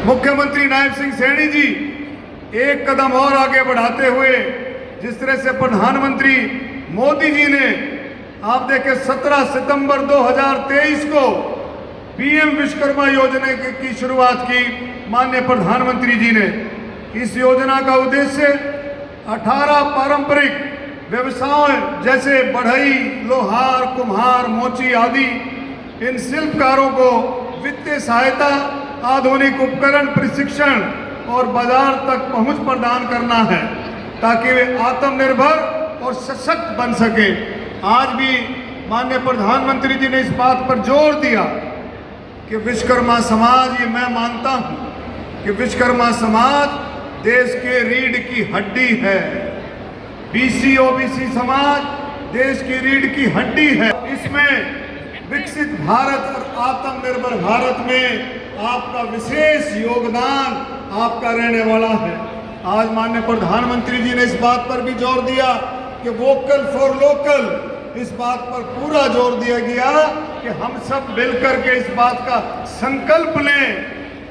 मुख्यमंत्री नायब सिंह सैनी जी एक कदम और आगे बढ़ाते हुए जिस तरह से प्रधानमंत्री मोदी जी ने आप देखें 17 सितंबर 2023 को पीएम विश्वकर्मा योजना की शुरुआत की माननीय प्रधानमंत्री जी ने। इस योजना का उद्देश्य 18 पारंपरिक व्यवसायों जैसे बढ़ई, लोहार, कुम्हार, मोची आदि इन शिल्पकारों को वित्तीय सहायता, आधुनिक उपकरण, प्रशिक्षण और बाजार तक पहुंच प्रदान करना है ताकि वे आत्मनिर्भर और सशक्त बन सके। आज भी माननीय प्रधानमंत्री जी ने इस बात पर जोर दिया कि विश्वकर्मा समाज, ये मैं मानता हूं कि विश्वकर्मा समाज देश के रीढ़ की हड्डी है। बीसी ओबीसी समाज देश की रीढ़ की हड्डी है। इसमें विकसित भारत और आत्मनिर्भर भारत में आपका विशेष योगदान आपका रहने वाला है। आज माननीय प्रधानमंत्री जी ने इस बात पर भी जोर दिया कि वोकल फॉर लोकल, इस बात पर पूरा जोर दिया गया कि हम सब मिलकर के इस बात का संकल्प लें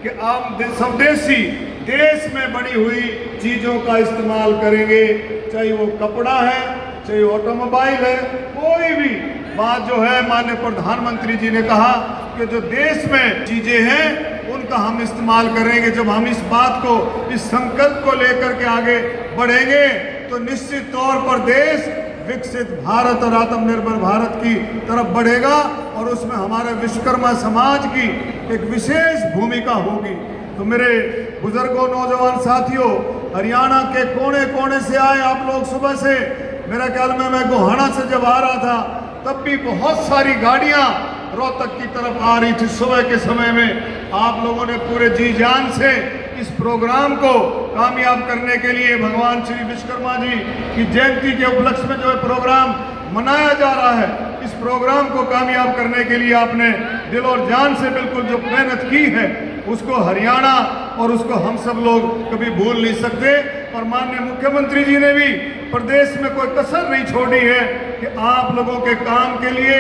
कि आप स्वदेशी देश में बनी हुई चीजों का इस्तेमाल करेंगे, चाहे वो कपड़ा है, चाहे ऑटोमोबाइल है, कोई भी बात जो है। माननीय प्रधानमंत्री जी ने कहा कि जो देश में चीजें हैं उनका हम इस्तेमाल करेंगे। जब हम इस बात को, इस संकल्प को लेकर के आगे बढ़ेंगे तो निश्चित तौर पर देश विकसित भारत और आत्मनिर्भर भारत की तरफ बढ़ेगा और उसमें हमारे विश्वकर्मा समाज की एक विशेष भूमिका होगी। तो मेरे बुजुर्गों, नौजवान साथियों, हरियाणा के कोने कोने से आए आप लोग सुबह से। मेरा ख्याल में मैं गोहाना से जब आ रहा था तब भी बहुत सारी गाड़ियां रोहतक की तरफ आ रही थी सुबह के समय में। आप लोगों ने पूरे जी जान से इस प्रोग्राम को कामयाब करने के लिए भगवान श्री विश्वकर्मा जी की जयंती के उपलक्ष्य में जो प्रोग्राम मनाया जा रहा है, इस प्रोग्राम को कामयाब करने के लिए आपने दिल और जान से बिल्कुल जो मेहनत की है उसको हरियाणा और उसको हम सब लोग कभी भूल नहीं सकते। और माननीय मुख्यमंत्री जी ने भी प्रदेश में कोई कसर नहीं छोड़ी है कि आप लोगों के काम के लिए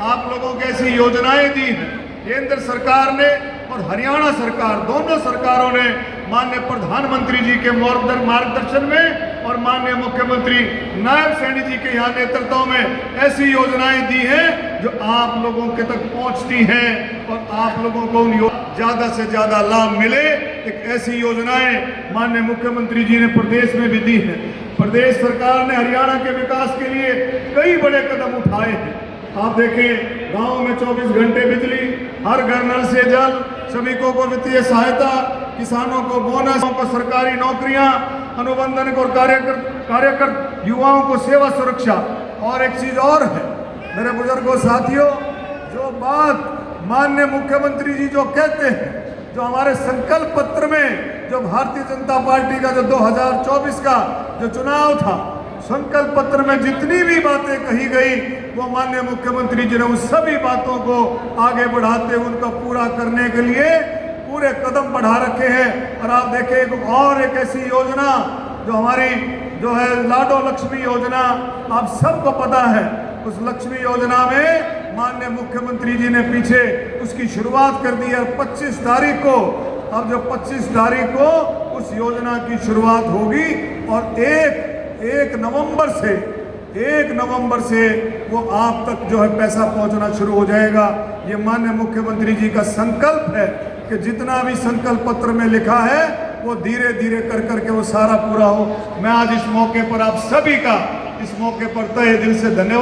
आप लोगों को ऐसी योजनाएं दी हैं। केंद्र सरकार ने और हरियाणा सरकार, दोनों सरकारों ने माननीय प्रधानमंत्री जी के मार्गदर्शन में और माननीय मुख्यमंत्री नायब सैनी जी के यहाँ नेतृत्व में ऐसी योजनाएं दी हैं जो आप लोगों के तक पहुंचती हैं और आप लोगों को उन ज्यादा से ज्यादा लाभ मिले। एक ऐसी योजनाएं माननीय मुख्यमंत्री जी ने प्रदेश में भी दी है। प्रदेश सरकार ने हरियाणा के विकास के लिए कई बड़े कदम उठाए हैं। आप देखें, गांव में 24 घंटे बिजली, हर घर नल से जल, श्रमिकों को वित्तीय सहायता, किसानों को बोनस, को सरकारी नौकरियां, अनुबंधन और कार्यकर युवाओं को सेवा सुरक्षा। और एक चीज और है मेरे बुजुर्गों, साथियों, जो बात माननीय मुख्यमंत्री जी जो कहते हैं, जो हमारे संकल्प पत्र में जो भारतीय जनता पार्टी का जो 2024 का जो चुनाव था, संकल्प पत्र में जितनी भी बातें कही गई वो माननीय मुख्यमंत्री जी ने उन सभी बातों को आगे बढ़ाते हुए उनका पूरा करने के लिए पूरे कदम बढ़ा रखे हैं। और आप देखें एक ऐसी योजना जो हमारी जो है लाडो लक्ष्मी योजना, आप सबको पता है। उस लक्ष्मी योजना में माननीय मुख्यमंत्री जी ने पीछे उसकी शुरुआत कर दी है। 25 तारीख को, अब जो 25 तारीख को उस योजना की शुरुआत होगी और एक नवंबर से वो आप तक जो है पैसा पहुंचना शुरू हो जाएगा। ये माननीय मुख्यमंत्री जी का संकल्प है कि जितना भी संकल्प पत्र में लिखा है वो धीरे धीरे कर करके वो सारा पूरा हो। मैं आज इस मौके पर आप सभी का इस मौके पर तहे दिल से धन्यवाद।